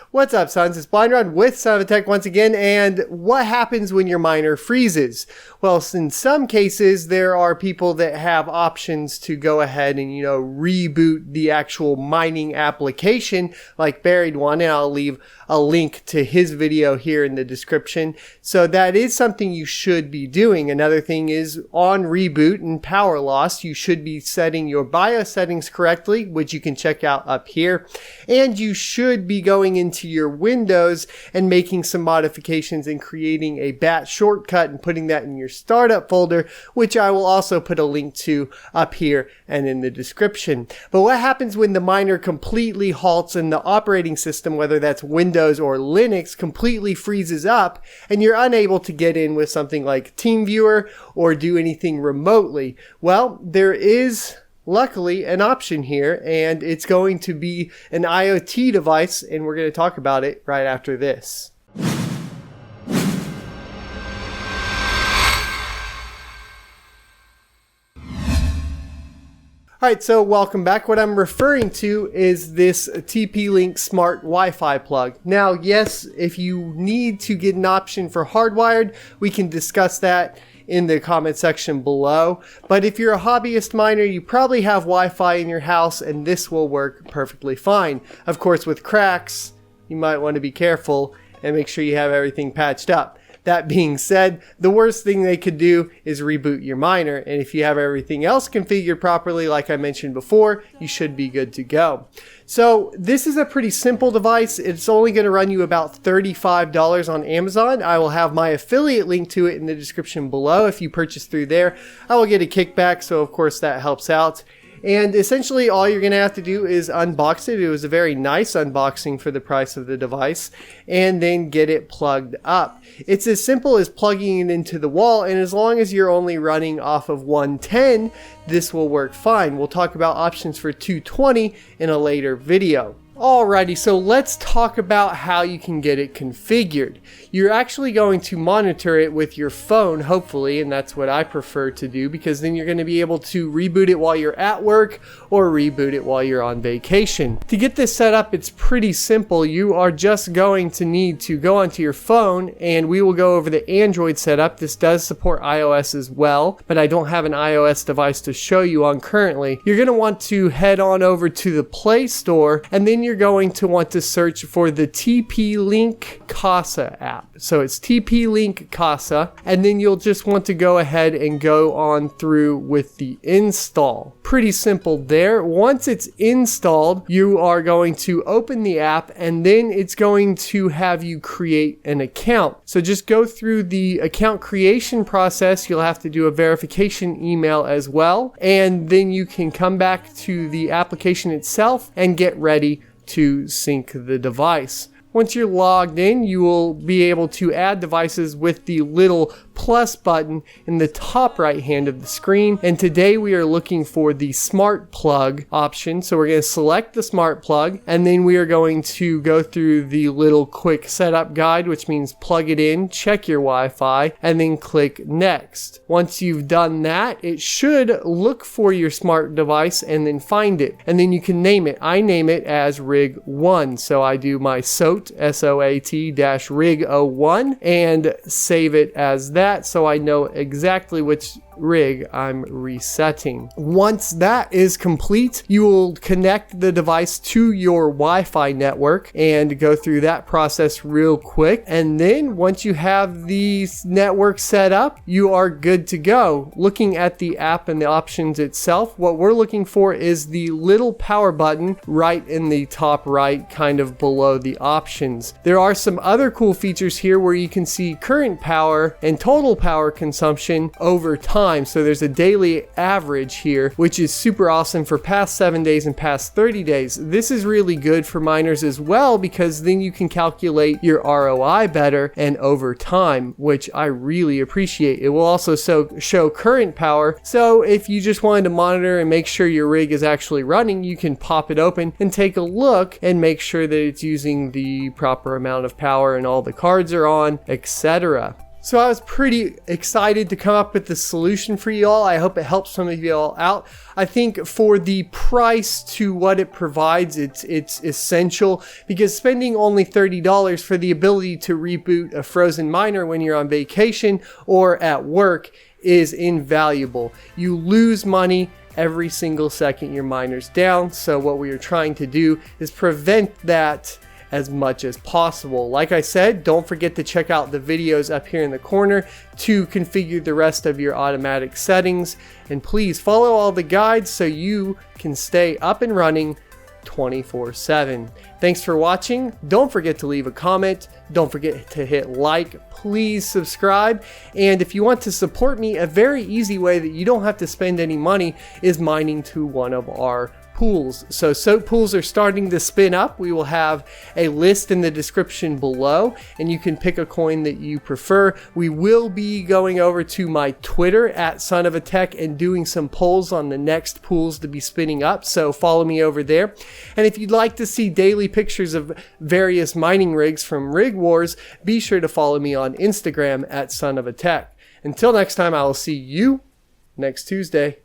What's up, sons? It's Blind Rod with Son of a Tech once again, and what happens when your miner freezes? Well, in some cases, there are people that have options to go ahead and, reboot the actual mining application, like Buried One, and I'll leave a link to his video here in the description. So that is something you should be doing. Another thing is on Reboot and power loss, you should be setting your BIOS settings correctly, which you can check out up here. And you should be going into your Windows and making some modifications and creating a bat shortcut and putting that in your startup folder, which I will also put a link to up here and in the description. But what happens when the miner completely halts and the operating system, whether that's Windows or Linux, completely freezes up and you're unable to get in with something like TeamViewer or do anything remotely? Well, there is luckily an option here, and it's going to be an IoT device, and we're going to talk about it right after this. Alright, so welcome back. What I'm referring to is this TP-Link Smart Wi-Fi plug. Now, yes, if you need to get an option for hardwired, we can discuss that in the comment section below. But if you're a hobbyist miner, you probably have Wi-Fi in your house, and this will work perfectly fine. Of course, with cracks, you might want to be careful and make sure you have everything patched up. That being said, the worst thing they could do is reboot your miner, and if you have everything else configured properly, like I mentioned before, you should be good to go. So this is a pretty simple device. It's only going to run you about $35 on Amazon. I will have my affiliate link to it in the description below. If you purchase through there, I will get a kickback, so of course that helps out. And essentially all you're going to have to do is unbox it. It was a very nice unboxing for the price of the device, and then get it plugged up. It's as simple as plugging it into the wall, and as long as you're only running off of 110, this will work fine. We'll talk about options for 220 in a later video. Alrighty, so let's talk about how you can get it configured. You're actually going to monitor it with your phone, hopefully, and that's what I prefer to do, because then you're going to be able to reboot it while you're at work or reboot it while you're on vacation. To get this set up, it's pretty simple. You are just going to need to go onto your phone, and we will go over the Android setup. This does support iOS as well, but I don't have an iOS device to show you on currently. You're going to want to head on over to the Play Store, and then you're going to want to search for the TP-Link Casa app. So it's TP-Link Casa, and then you'll just want to go ahead and go on through with the install. Pretty simple there. Once it's installed, you are going to open the app, and then it's going to have you create an account. So just go through the account creation process. You'll have to do a verification email as well, and then you can come back to the application itself and get ready to sync the device. Once you're logged in, you will be able to add devices with the little plus button in the top right hand of the screen. And today we are looking for the smart plug option. So we're going to select the smart plug, and then we are going to go through the little quick setup guide, which means plug it in, check your Wi-Fi, and then click next. Once you've done that, it should look for your smart device and then find it. And then you can name it. I name it as Rig 1. So I do my SOAT, SOAT-Rig 01, and save it as that, so I know exactly which rig I'm resetting. Once that is complete, you will connect the device to your Wi-Fi network and go through that process real quick. And then once you have the network set up, you are good to go. Looking at the app and the options itself, what we're looking for is the little power button right in the top right, kind of below the options. There are some other cool features here where you can see current power and total power consumption over time. So there's a daily average here, which is super awesome for past 7 days and past 30 days. This is really good for miners as well, because then you can calculate your ROI better and over time, which I really appreciate. It will also show current power. So if you just wanted to monitor and make sure your rig is actually running, you can pop it open and take a look and make sure that it's using the proper amount of power and all the cards are on, etc. So I was pretty excited to come up with the solution for you all. I hope it helps some of you all out. I think for the price to what it provides, it's essential, because spending only $30 for the ability to reboot a frozen miner when you're on vacation or at work is invaluable. You lose money every single second your miner's down. So what we are trying to do is prevent that as much as possible. Like I said, don't forget to check out the videos up here in the corner to configure the rest of your automatic settings, and please follow all the guides so you can stay up and running 24/7. Thanks for watching. Don't forget to leave a comment. Don't forget to hit like. Please subscribe. And if you want to support me, a very easy way that you don't have to spend any money is mining to one of our pools. So soap pools are starting to spin up. We will have a list in the description below, and you can pick a coin that you prefer. We will be going over to my Twitter at Son of a Tech and doing some polls on the next pools to be spinning up, so follow me over there. And if you'd like to see daily pictures of various mining rigs from Rig Wars, be sure to follow me on Instagram at Son of a Tech. Until next time, I will see you next Tuesday.